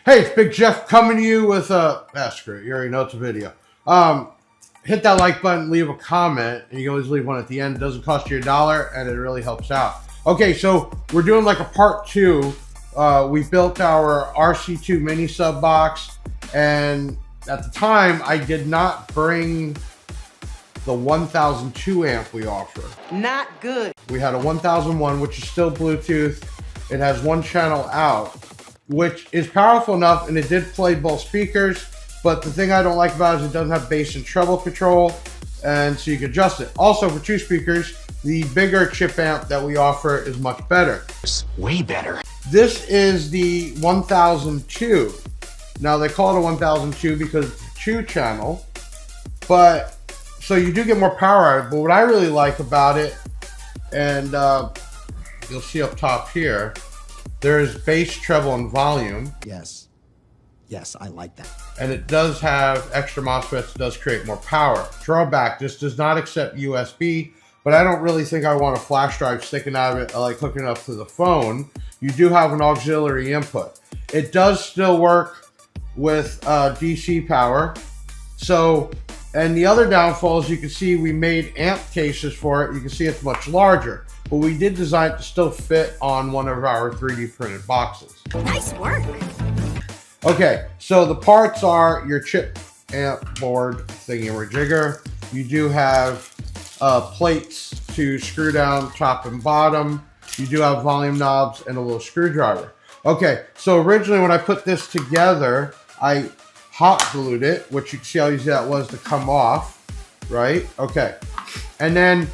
Hey, it's Big Jeff coming to you with a... screw it. You already know it's a video. Hit that like button, leave a comment, and you can always leave one at the end. It doesn't cost you $1, and it really helps out. Okay, so we're doing like a part 2. We built our RC2 mini sub box, and at the time, I did not bring the 1002 amp we offer. Not good. We had a 1001, which is still Bluetooth. It has one channel out, which is powerful enough, and it did play both speakers. But the thing I don't like about it is it doesn't have bass and treble control, and so you can adjust it. Also, for 2 speakers, the bigger chip amp that we offer is much better. It's way better. This is the 1002. Now, they call it a 1002 because it's a 2-channel, but so you do get more power out of it. But what I really like about it, and you'll see up top here, there's bass, treble, and volume. Yes, I like that. And it does have extra MOSFETs, it does create more power. Drawback, this does not accept USB, but I don't really think I want a flash drive sticking out of it, like hooking it up to the phone. You do have an auxiliary input. It does still work with DC power. So, and the other downfall is you can see we made amp cases for it. You can see it's much larger, but we did design it to still fit on one of our 3D printed boxes. Nice work. Okay, so the parts are your chip amp board thingy-majigger. You do have plates to screw down top and bottom. You do have volume knobs and a little screwdriver. Okay, so originally when I put this together, I hot glued it, which you can see how easy that was to come off, right? Okay, and then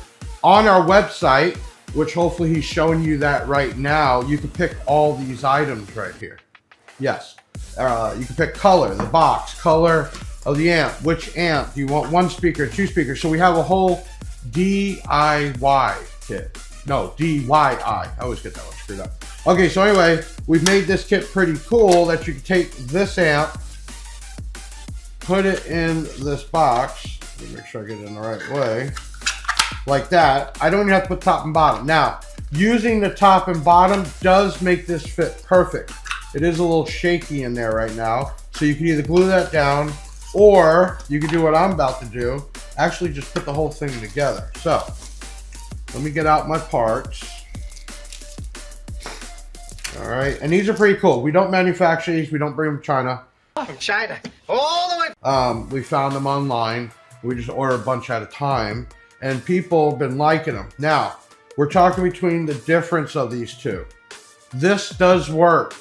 on our website, which hopefully he's showing you that right now, you can pick all these items right here. Yes. You can pick color, the box, color of the amp, which amp. Do you want 1 speaker, 2 speakers? So we have a whole DIY kit. No, DIY. I always get that one screwed up. Okay, so anyway, we've made this kit pretty cool that you can take this amp, put it in this box. Let me make sure I get it in the right way. Like that. I don't even have to put top and bottom. Now, using the top and bottom does make this fit perfect. It is a little shaky in there right now. So you can either glue that down, or you can do what I'm about to do. Actually just put the whole thing together. So, let me get out my parts. All right, and these are pretty cool. We don't manufacture these. We don't bring them from China. From China, all the way. We found them online. We just order a bunch at a time, and people have been liking them. Now, we're talking between the difference of these two. This does work.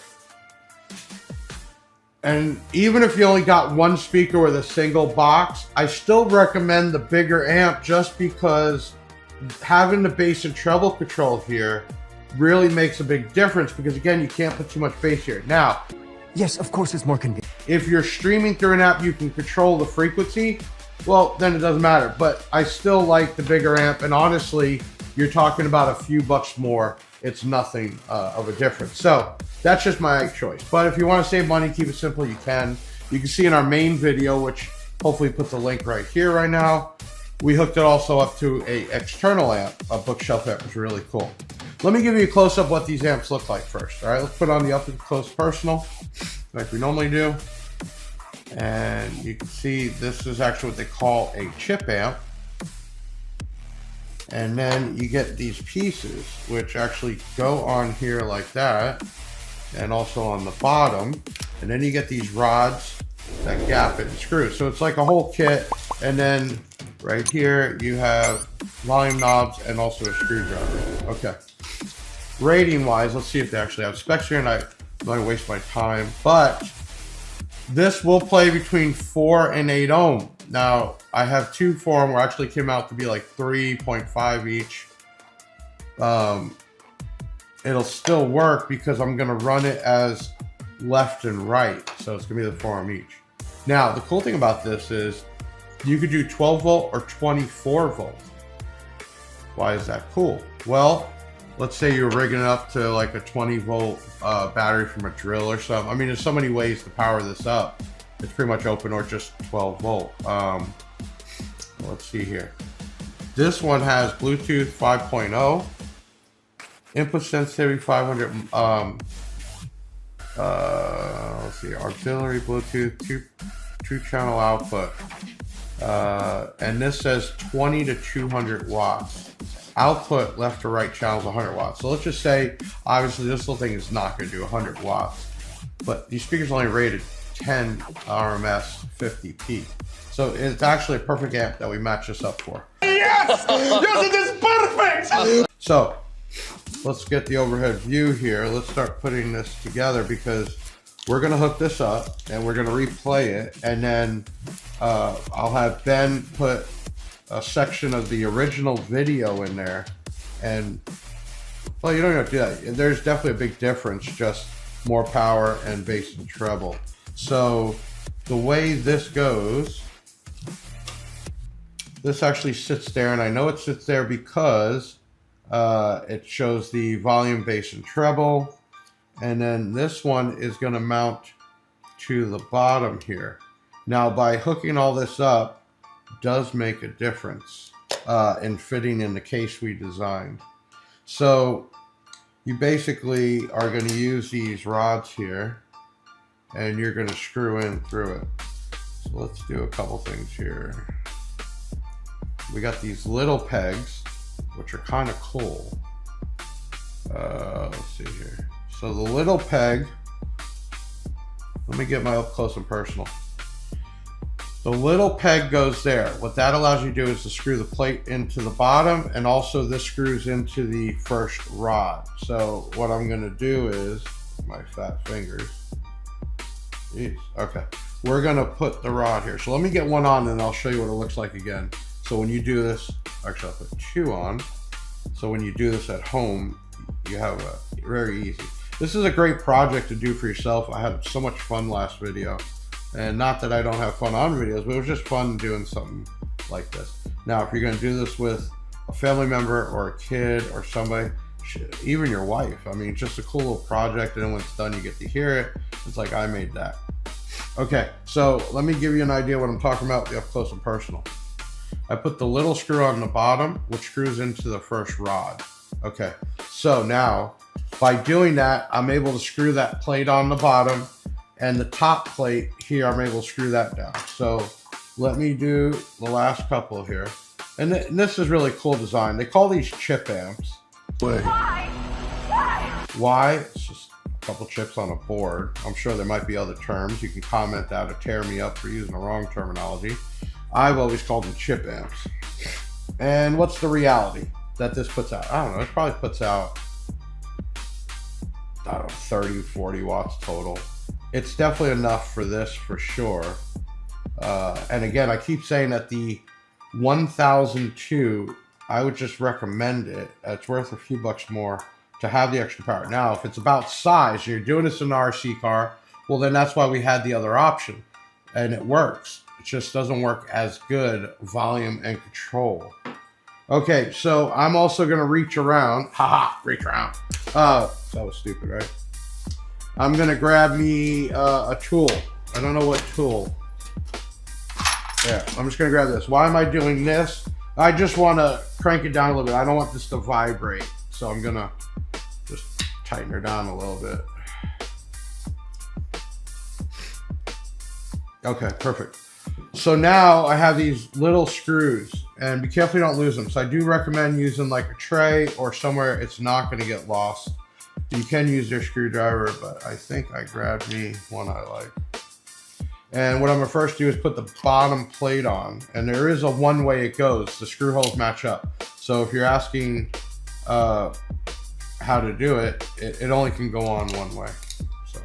And even if you only got 1 speaker with a single box, I still recommend the bigger amp just because having the bass and treble control here really makes a big difference because, again, you can't put too much bass here. Now, Yes, of course it's more convenient. if you're streaming through an app, you can control the frequency. Well, then it doesn't matter. But I still like the bigger amp. And honestly, you're talking about a few bucks more. It's nothing of a difference. So that's just my choice. But if you want to save money, keep it simple, you can. You can see in our main video, which hopefully puts a link right here right now. We hooked it also up to a external amp, a bookshelf amp, which is really cool. Let me give you a close-up what these amps look like first. All right, let's put on the up-close personal, like we normally do. And you can see this is actually what they call a chip amp. And then you get these pieces, which actually go on here like that, and also on the bottom. And then you get these rods that gap it and screw. So it's like a whole kit. And then right here, you have volume knobs and also a screwdriver. Okay. Rating-wise, let's see if they actually have specs here, and I'm not going to waste my time. But this will play between 4 and 8 ohm. Now, I have 2 for them where actually came out to be like 3.5 each. It'll still work because I'm going to run it as left and right. So it's going to be the 4 ohm each. Now, the cool thing about this is you could do 12 volt or 24 volt. Why is that cool? Well, let's say you're rigging it up to like a 20 volt battery from a drill or something. I mean, there's so many ways to power this up. It's pretty much open or just 12 volt. Let's see here. This one has Bluetooth 5.0, input sensitivity 500 let's see, auxiliary Bluetooth, two channel output. And this says 20 to 200 watts. Output left to right channels 100 watts. So let's just say, obviously this little thing is not going to do 100 watts, but these speakers only rated 10 RMS 50p. So it's actually a perfect amp that we match this up for. Yes! Yes, it is perfect! So let's get the overhead view here. Let's start putting this together because we're going to hook this up and we're going to replay it. And then I'll have Ben put a section of the original video in there. And, well, you don't have to do that. There's definitely a big difference, just more power and bass and treble. So the way this goes, this actually sits there, and I know it sits there because it shows the volume, bass, and treble. And then this one is going to mount to the bottom here. Now, by hooking all this up, does make a difference in fitting in the case we designed. So you basically are going to use these rods here, and you're going to screw in through it. So let's do a couple things here. We got these little pegs, which are kind of cool. Let's see here. So the little peg, let me get my up close and personal. The little peg goes there. What that allows you to do is to screw the plate into the bottom, and also this screws into the first rod. So what I'm gonna do is, my fat fingers, jeez, okay. We're gonna put the rod here. So let me get one on and I'll show you what it looks like again. So when you do this, actually I'll put two on. So when you do this at home, you have a very easy. This is a great project to do for yourself. I had so much fun last video. And not that I don't have fun on videos, but it was just fun doing something like this. Now, if you're gonna do this with a family member or a kid or somebody, even your wife, I mean, just a cool little project, and then when it's done, you get to hear it. It's like, I made that. Okay, so let me give you an idea what I'm talking about, the up close and personal. I put the little screw on the bottom, which screws into the first rod. Okay, so now, by doing that, I'm able to screw that plate on the bottom, and the top plate here, I'm able to screw that down. So let me do the last couple here. And this is really cool design. They call these chip amps. Why? Why? It's just a couple chips on a board. I'm sure there might be other terms. You can comment that or tear me up for using the wrong terminology. I've always called them chip amps. And what's the reality that this puts out? I don't know. It probably puts out, I don't know, 30, 40 watts total. It's definitely enough for this for sure. And again, I keep saying that the 1002, I would just recommend it. It's worth a few bucks more to have the extra power. Now, if it's about size, you're doing this in an RC car, well, then that's why we had the other option. And it works. It just doesn't work as good volume and control. Okay, so I'm also gonna reach around. Haha, reach around. That was stupid, right? I'm gonna grab me a tool. I don't know what tool. Yeah, I'm just gonna grab this. Why am I doing this? I just wanna crank it down a little bit. I don't want this to vibrate. So I'm gonna just tighten her down a little bit. Okay, perfect. So now I have these little screws, and be careful you don't lose them. So I do recommend using like a tray or somewhere it's not gonna get lost. You can use your screwdriver, but I think I grabbed me one I like. And what I'm gonna first do is put the bottom plate on, and there is a one way it goes. The screw holes match up. So if you're asking how to do it, it only can go on one way. So,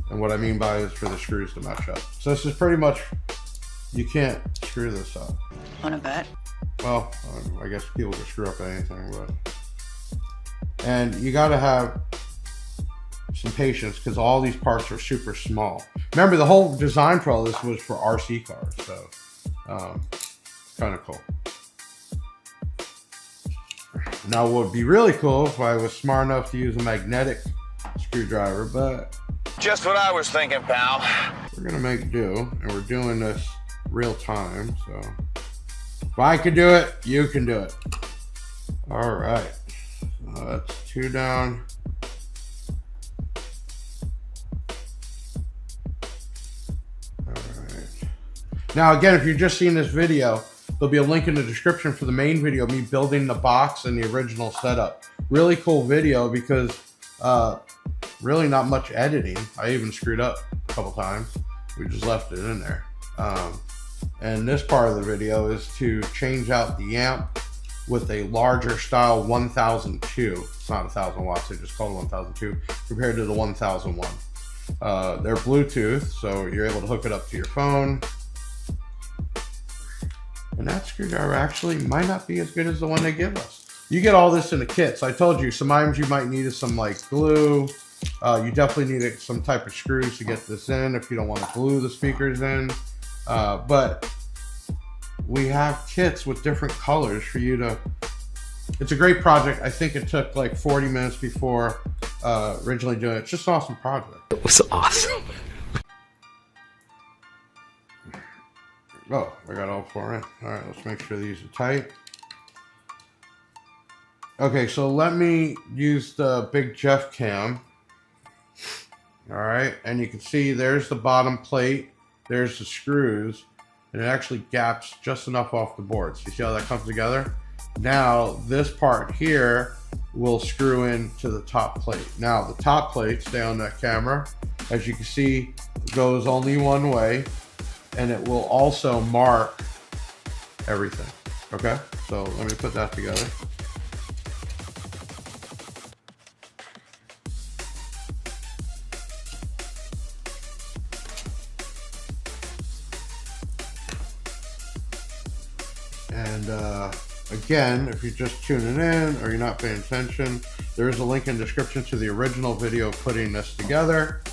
and what I mean by is for the screws to match up. So this is pretty much, you can't screw this up. Wanna bet? Well, I guess people can screw up anything, but. And you gotta have some patience because all these parts are super small. Remember, the whole design for all this was for RC cars, so it's kind of cool. Now, what would be really cool if I was smart enough to use a magnetic screwdriver, but just what I was thinking, pal. We're gonna make do, and we're doing this real time, so if I can do it, you can do it. All right. That's two down. Now again, if you're just seeing this video, there'll be a link in the description for the main video of me building the box and the original setup. Really cool video because really not much editing. I even screwed up a couple times. We just left it in there. And this part of the video is to change out the amp with a larger style 1002. It's not 1000 watts, they just call it 1002 compared to the 1001. They're Bluetooth, so you're able to hook it up to your phone. And that screwdriver actually might not be as good as the one they give us. You get all this in the kit. So I told you, some items you might need is some like glue. You definitely need some type of screws to get this in if you don't want to glue the speakers in. But we have kits with different colors for you to... It's a great project. I think it took like 40 minutes before originally doing it. It's just an awesome project. It was awesome. Oh, I got all four in. All right, let's make sure these are tight. Okay, so let me use the Big Jeff cam. All right, and you can see there's the bottom plate. There's the screws, and it actually gaps just enough off the board. So you see how that comes together? Now, this part here will screw into the top plate. Now, the top plate, stay on that camera. As you can see, it goes only one way, and it will also mark everything. Okay, so let me put that together. And again, if you're just tuning in or you're not paying attention, there is a link in the description to the original video of putting this together.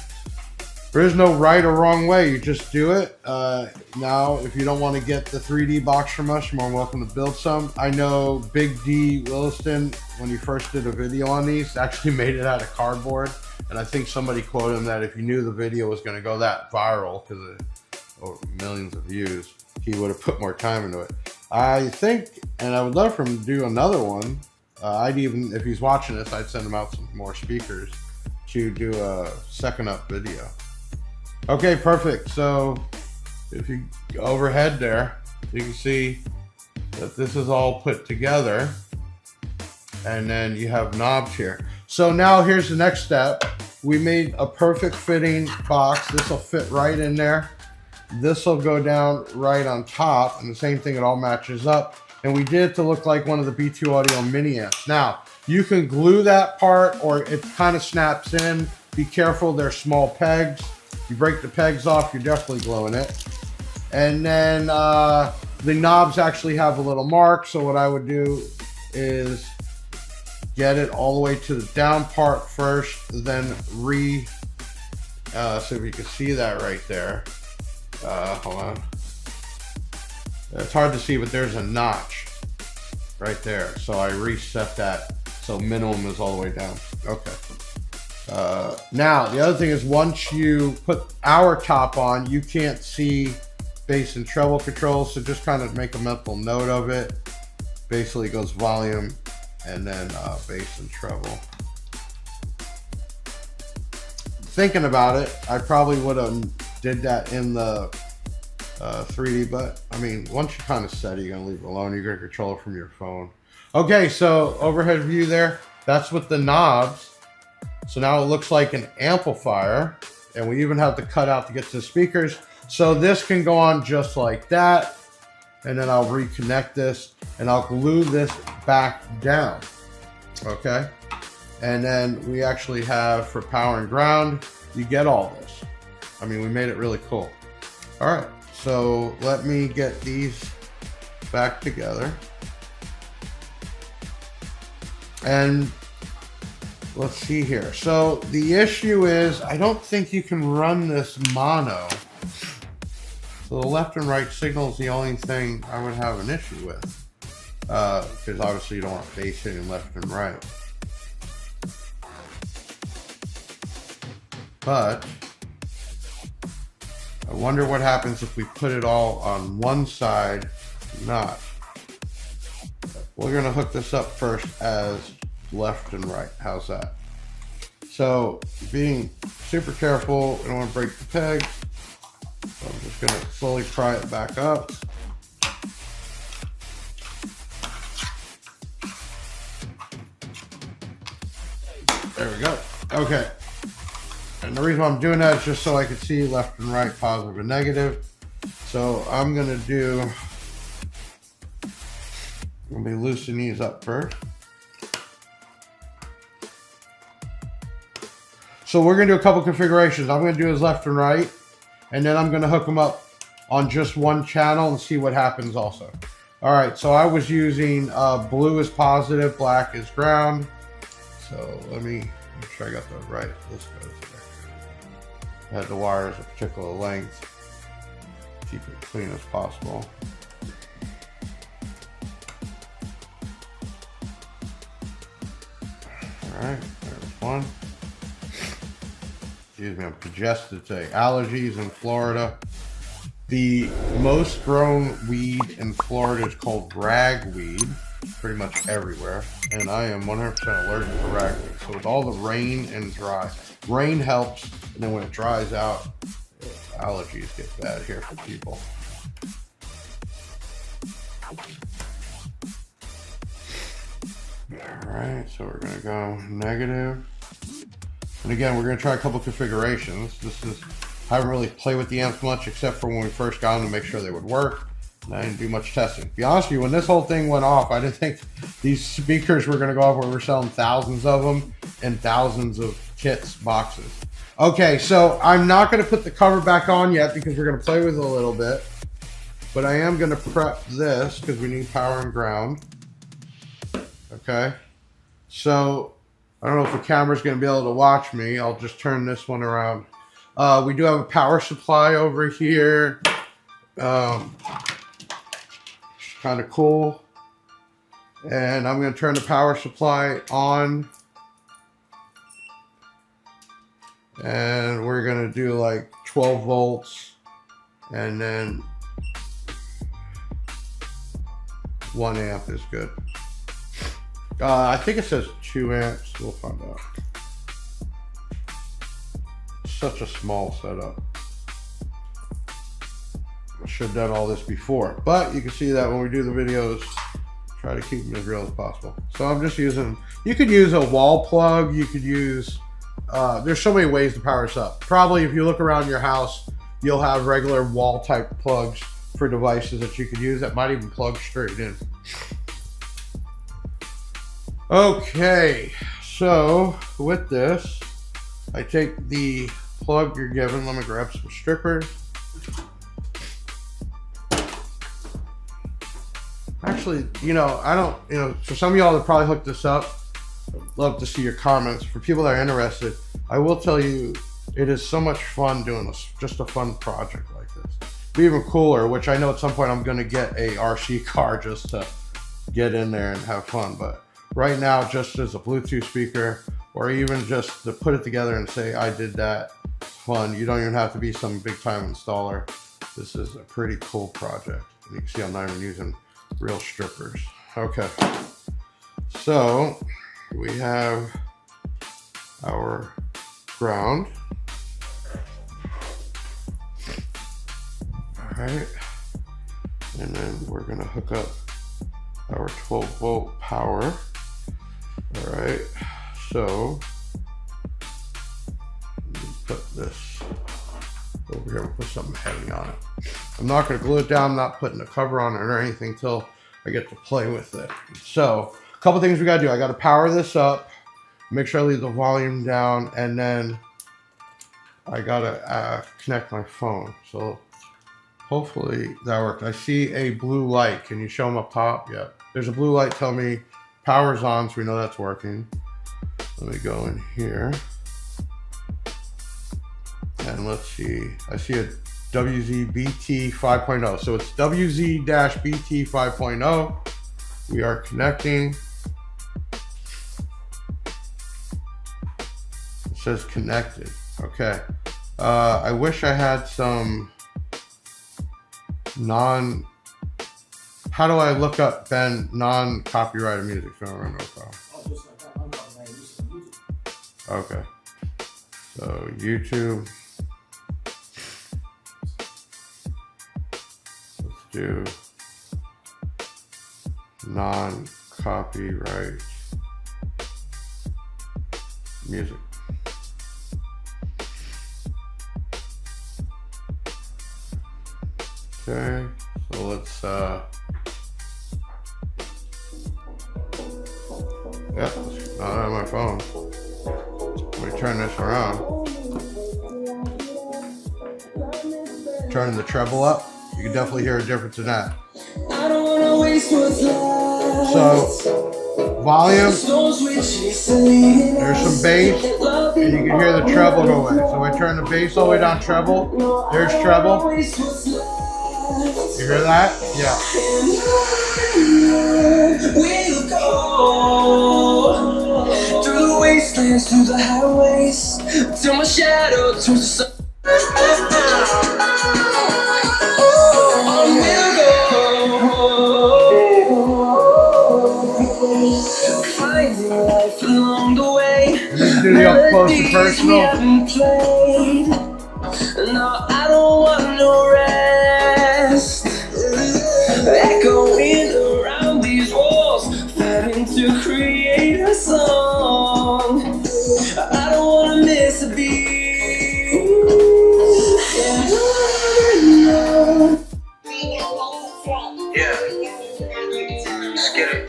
There is no right or wrong way, you just do it. Now, if you don't want to get the 3D box from us, you're more than welcome to build some. I know Big D Williston, when he first did a video on these, actually made it out of cardboard. And I think somebody quoted him that if he knew the video was going to go that viral, because of millions of views, he would have put more time into it. I think, and I would love for him to do another one. I'd even, if he's watching this, I'd send him out some more speakers to do a second up video. Okay, perfect. So if you go overhead there, you can see that this is all put together, and then you have knobs here. So now here's the next step. We made a perfect fitting box. This will fit right in there. This will go down right on top, and the same thing, it all matches up. And we did it to look like one of the B2 Audio mini amps. Now, you can glue that part or it kind of snaps in. Be careful, they're small pegs. You break the pegs off, you're definitely gluing it. And then the knobs actually have a little mark, so what I would do is get it all the way to the down part first, then so if you can see that right there. Hold on. It's hard to see, but there's a notch right there. So I reset that so minimum is all the way down. Okay. Now, the other thing is once you put our top on, you can't see bass and treble controls, so just kind of make a mental note of it. Basically it goes volume and then bass and treble. Thinking about it, I probably would have did that in the 3D, but I mean, once you kind of set it, you're gonna leave it alone. You're gonna control it from your phone. Okay, so overhead view there, that's with the knobs. So now it looks like an amplifier, and we even have the cutout to get to the speakers. So this can go on just like that, and then I'll reconnect this and I'll glue this back down. Okay, and then we actually have for power and ground, you get all this. I mean, we made it really cool. All right, so let me get these back together. And let's see here. So the issue is, I don't think you can run this mono. So the left and right signal is the only thing I would have an issue with. Because obviously you don't want bass hitting left and right. But I wonder what happens if we put it all on one side, not. We're gonna hook this up first as left and right. How's that? So being super careful, we don't want to break the pegs. So I'm just just gonna slowly pry it back up. There we go. Okay. And the reason why I'm doing that is just so I can see left and right, positive and negative. So I'm gonna be loosening these up first. So we're gonna do a couple configurations. I'm gonna do his left and right, and then I'm gonna hook them up on just one channel and see what happens also. All right, so I was using blue is positive, black is ground. So let me make sure I got the right. This goes there. I had the wires a particular length. Keep it clean as possible. All right, there's one. Excuse me, I'm congested today. Allergies in Florida. The most grown weed in Florida is called ragweed, pretty much everywhere. And I am 100% allergic to ragweed. So with all the rain and dry, rain helps, and then when it dries out, allergies get bad here for people. All right, so we're gonna go negative. And again, we're gonna try a couple configurations. I haven't really played with the amps much except for when we first got them to make sure they would work. And I didn't do much testing. To be honest with you, when this whole thing went off, I didn't think these speakers were gonna go off. We were selling thousands of them and thousands of kits, boxes. Okay, so I'm not gonna put the cover back on yet because we're gonna play with it a little bit. But I am gonna prep this because we need power and ground. Okay, so I don't know if the camera's going to be able to watch me. I'll just turn this one around. We do have a power supply over here. Kind of cool. And I'm going to turn the power supply on. And we're going to do like 12 volts. And then 1 amp is good. I think it says 2 amps. We'll find out. Such a small setup. I should have done all this before. But you can see that when we do the videos, try to keep them as real as possible. So I'm just using, you could use a wall plug. You could use, there's so many ways to power this up. Probably if you look around your house, you'll have regular wall type plugs for devices that you could use that might even plug straight in. Okay, so with this, I take the plug you're given. Let me grab some strippers. Actually, for some of y'all that probably hooked this up, I'd love to see your comments. For people that are interested, I will tell you, it is so much fun doing this, just a fun project like this. Be even cooler, which I know at some point I'm gonna get a RC car just to get in there and have fun, but right now, just as a Bluetooth speaker, or even just to put it together and say, I did that, fun. You don't even have to be some big time installer. This is a pretty cool project. And you can see I'm not even using real strippers. Okay. So we have our ground. All right. And then we're gonna hook up our 12 volt power. All right, so let me put this over here. We'll put something heavy on it. I'm not going to glue it down. I'm not putting a cover on it or anything until I get to play with it. So a couple things we got to do. I got to power this up, make sure I leave the volume down, and then I got to connect my phone. So hopefully that worked. I see a blue light. Can you show them up top? Yeah, there's a blue light telling me power's on, so we know that's working. Let me go in here. And let's see. I see a WZ-BT 5.0. So it's WZ-BT 5.0. We are connecting. It says connected. Okay. I wish I had some how do I look up, Ben, non-copyrighted music? So I don't know. Okay. So YouTube. do non-copyright music. Okay, so let's yeah, it's not on my phone. Let me turn this around. Turning the treble up. You can definitely hear a difference in that. So, volume, there's some bass, and you can hear the treble go away. So I turn the bass all the way down treble, there's treble. You hear that? Yeah. We'll go through the wastelands, through the highways, till my shadow turns to sun. Finding life along the way. Do the up close and personal. No, I don't want no rest. Echoing around these walls, fighting to create a song. I don't want to miss a beat. Yeah. Let's get it.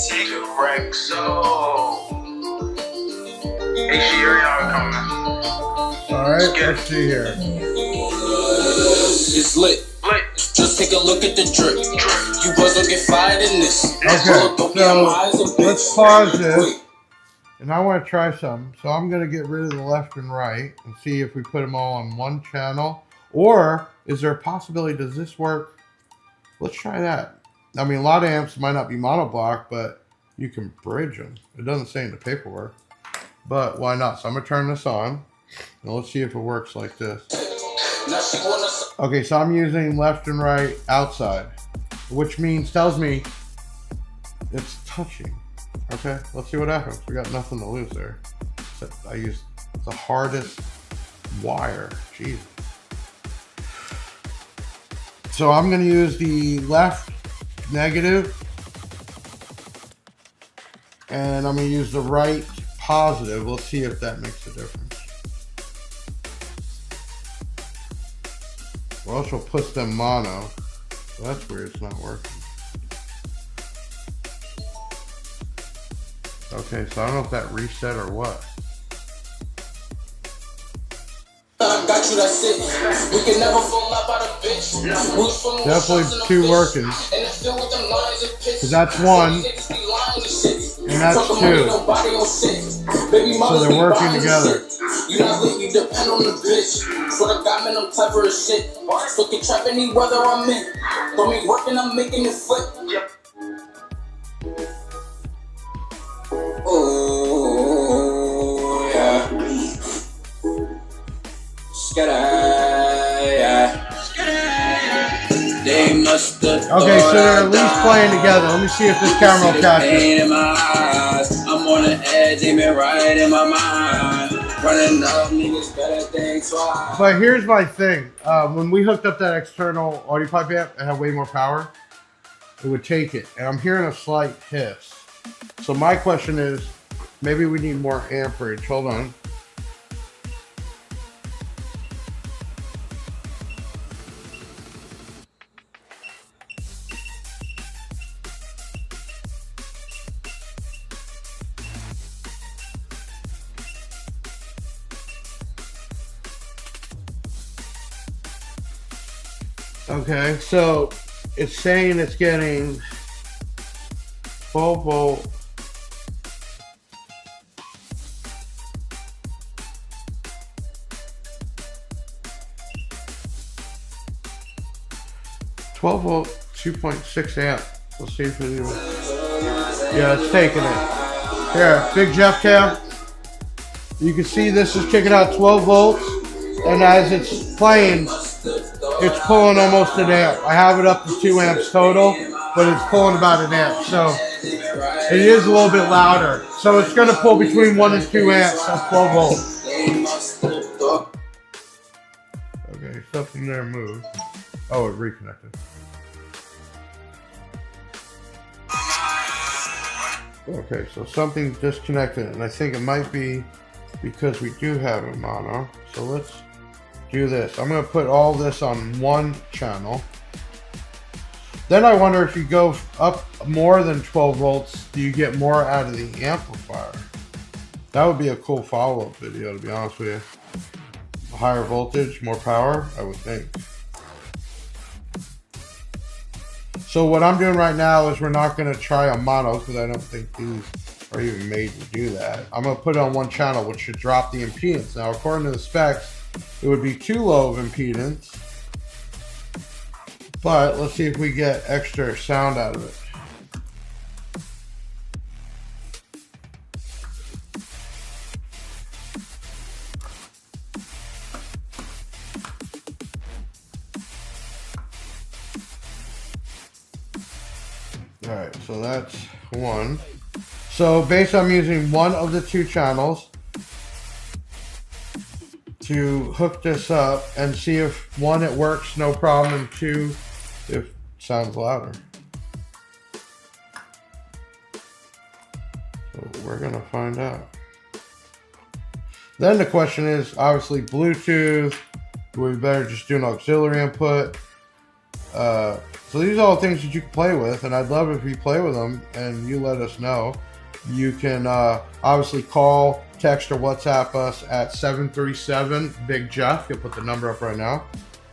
Take a break, so. Hey, Sherry, I'm coming. Alright, let's see here. It's lit. Just take a look at the drip. You boys don't get fired in this. Okay, so let's pause this. And I want to try some. So I'm going to get rid of the left and right and see if we put them all on one channel. Or is there a possibility, does this work? Let's try that. I mean, a lot of amps might not be monoblock, but you can bridge them. It doesn't say in the paperwork. But why not? So I'm going to turn this on. And let's see if it works like this. Okay, so I'm using left and right outside. Which means, tells me it's touching. Okay, let's see what happens. We got nothing to lose there. I used the hardest wire. Jeez. So I'm going to use the left negative. And I'm going to use the right positive. Let's see if that makes a difference. Well, she'll put them mono. Well, that's weird. It's not working. Okay, so I don't know if that reset or what. Got you, that's it. We can never fall out by the bitch. Definitely two working. Because that's one. And that's two. So they're working together. You not lit, you depend on the bitch. For the guy, man, I'm clever as shit. Fucking trap any weather I'm in. Throw me working, I'm making it flip. Oh, yeah. They must have. Okay, so they're at least playing together. Let me see if this camera will catch it. I'm on the edge, aiming right in my mind. Running up, niggas better think twice. But here's my thing. When we hooked up that external audio pipe amp, it had way more power. It would take it. And I'm hearing a slight hiss. So my question is, maybe we need more amperage. Hold on. Okay, so it's saying it's getting 12 volt. Volt, 2.6 amp. Let's see if it even. Yeah, it's taking it. Here, big Jeff cam. You can see this is kicking out 12 volts, and as it's playing, it's pulling almost an amp. I have it up to 2 amps total, but it's pulling about an amp. So it is a little bit louder. So it's going to pull between 1 and 2 amps at 12 volts. Okay, something there moved. Oh, it reconnected. Okay, so something disconnected, and I think it might be because we do have a mono. So let's do this. I'm going to put all this on one channel. Then I wonder if you go up more than 12 volts, do you get more out of the amplifier? That would be a cool follow-up video, to be honest with you. A higher voltage, more power, I would think. So what I'm doing right now is we're not going to try a mono because I don't think these are even made to do that. I'm going to put it on one channel, which should drop the impedance. Now, according to the specs, it would be too low of impedance. But let's see if we get extra sound out of it. Alright, so that's one. So basically I'm using one of the two channels to hook this up and see if one, it works no problem, and two, if it sounds louder. So we're gonna find out. Then the question is obviously Bluetooth. We better just do an auxiliary input. So these are all things that you can play with, and I'd love if you play with them and you let us know. You can obviously call, text, or WhatsApp us at 737-BIG-JEFF. You'll put the number up right now,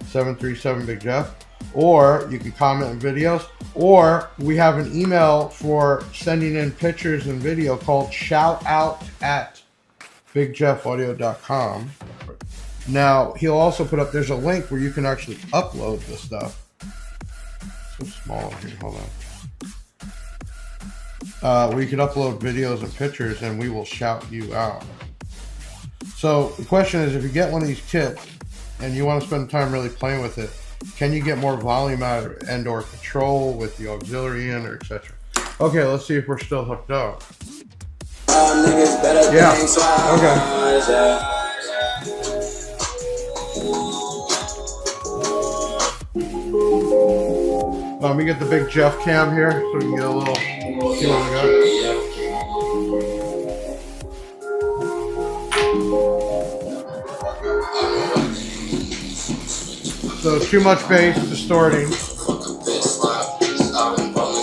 737-BIG-JEFF. Or you can comment in videos, or we have an email for sending in pictures and video called shoutout@bigjeffaudio.com. Now, he'll also put up, there's a link where you can actually upload the stuff. So small here, hold on. Where you can upload videos and pictures and we will shout you out. So the question is, if you get one of these kits and you want to spend time really playing with it, can you get more volume out of it and or control with the auxiliary in or etc.? Okay, let's see if we're still hooked up. Yeah, okay. Let me get the big Jeff cam here so we can get a little, see what we got. So too much bass, distorting.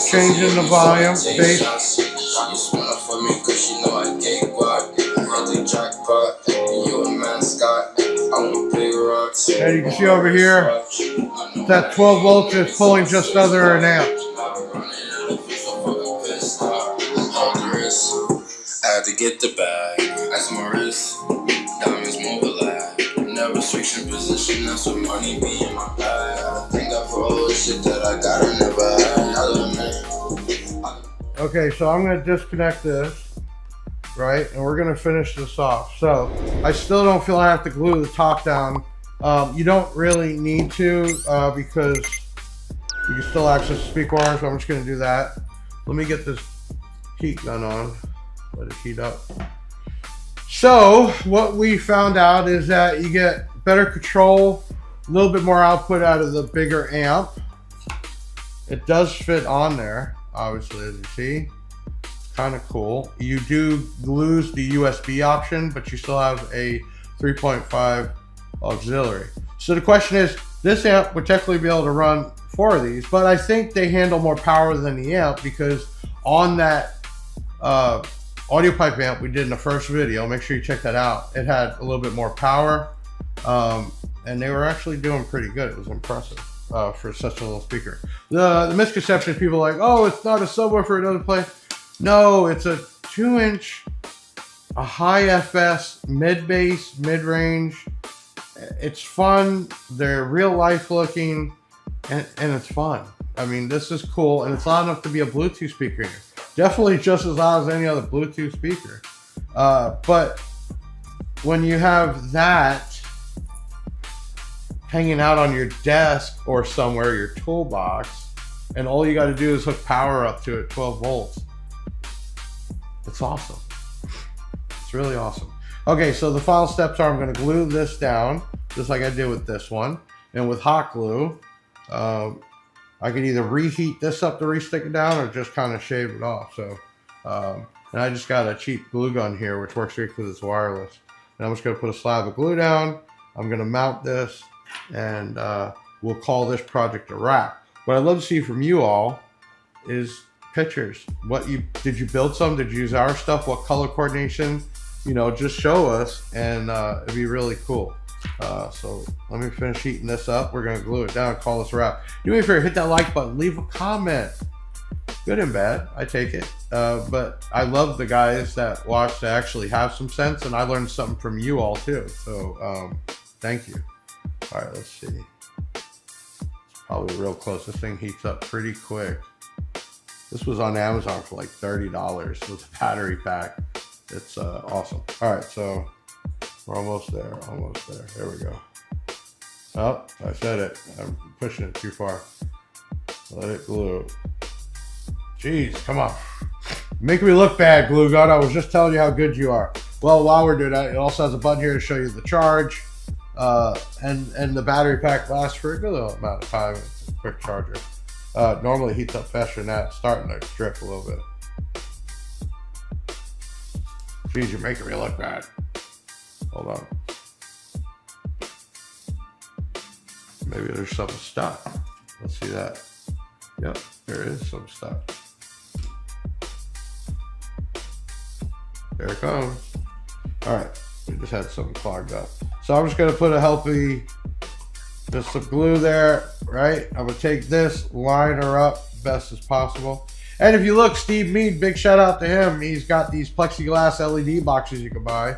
Changing the volume, bass. And you can see over here, that 12 volts is pulling just under an amp. I had to get the bag, ice my wrist, diamonds mobilize, never switching position, that's what money be in my bag. I think I for all the shit that I got, I never had another man. Okay, so I'm going to disconnect this, right, and we're going to finish this off. So I still don't feel I have to glue the top down. You don't really need to because you can still access the speaker wires, so I'm just going to do that. Let me get this heat gun on, let it heat up. So what we found out is that you get better control, a little bit more output out of the bigger amp. It does fit on there, obviously, as you see. Kind of cool. You do lose the USB option, but you still have a 3.5 auxiliary. So the question is, this amp would technically be able to run 4 of these, but I think they handle more power than the amp because on that audio pipe amp we did in the first video, make sure you check that out, it had a little bit more power, and they were actually doing pretty good. It was impressive for such a little speaker. The misconception is people are like, oh, it's not a subwoofer, it doesn't play. No, it's a 2-inch, a high FS, mid-bass, mid-range. It's fun, they're real life looking, and it's fun. I mean, this is cool, and it's loud enough to be a Bluetooth speaker here. Definitely just as loud as any other Bluetooth speaker. But when you have that hanging out on your desk or somewhere, your toolbox, and all you got to do is hook power up to it, 12 volts. It's awesome. It's really awesome. Okay, so the final steps are I'm going to glue this down, just like I did with this one. And with hot glue, I can either reheat this up to re-stick it down or just kind of shave it off. So, and I just got a cheap glue gun here, which works great because it's wireless. And I'm just going to put a slab of glue down. I'm going to mount this, and we'll call this project a wrap. What I'd love to see from you all is pictures. Did you build some? Did you use our stuff? What color coordination? You know, just show us, and it'd be really cool. So let me finish heating this up. We're gonna glue it down, call this a wrap. Do me a favor, hit that like button, leave a comment. Good and bad, I take it. But I love the guys that watch that actually have some sense, and I learned something from you all too. So thank you. All right, let's see. It's probably real close. This thing heats up pretty quick. This was on Amazon for like $30 with a battery pack. It's awesome. All right, so we're almost there, almost there. There we go. Oh, I said it. I'm pushing it too far. Let it glue. Jeez, come on. Make me look bad, glue gun. I was just telling you how good you are. Well, while we're doing that, it also has a button here to show you the charge. And the battery pack lasts for a good amount of time. It's a quick charger. Normally heats up faster than that. It's starting to drip a little bit. Jeez, you're making me look bad. Hold on. Maybe there's something stuck. Let's see that. Yep, there is some stuff. There it comes. All right, we just had something clogged up. So I'm just gonna put a healthy, just some glue there, right? I'm gonna take this, line her up best as possible. And if you look, Steve Mead, big shout out to him. He's got these plexiglass LED boxes you can buy.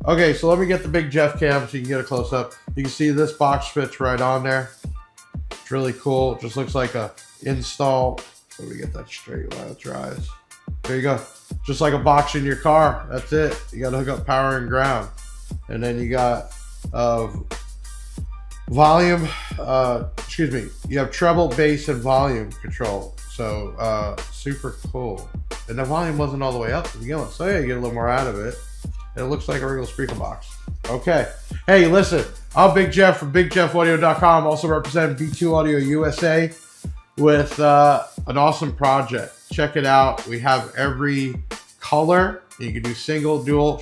Okay, so let me get the big Jeff cam so you can get a close up. You can see this box fits right on there. It's really cool. It just looks like a install. Let me get that straight while it dries. There you go. Just like a box in your car. That's it. You got to hook up power and ground. And then you got volume, excuse me. You have treble, bass, and volume control. So super cool. And the volume wasn't all the way up to begin with. So yeah, you get a little more out of it. And it looks like a regular speaker box. Okay. Hey, listen, I'm Big Jeff from BigJeffAudio.com. Also represent B2 Audio USA with an awesome project. Check it out. We have every color. You can do single, dual,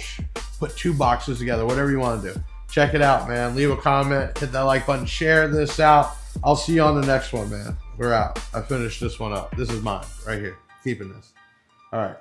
put two boxes together, whatever you want to do. Check it out, man. Leave a comment, hit that like button, share this out. I'll see you on the next one, man. We're out. I finished this one up. This is mine right here. Keeping this. All right.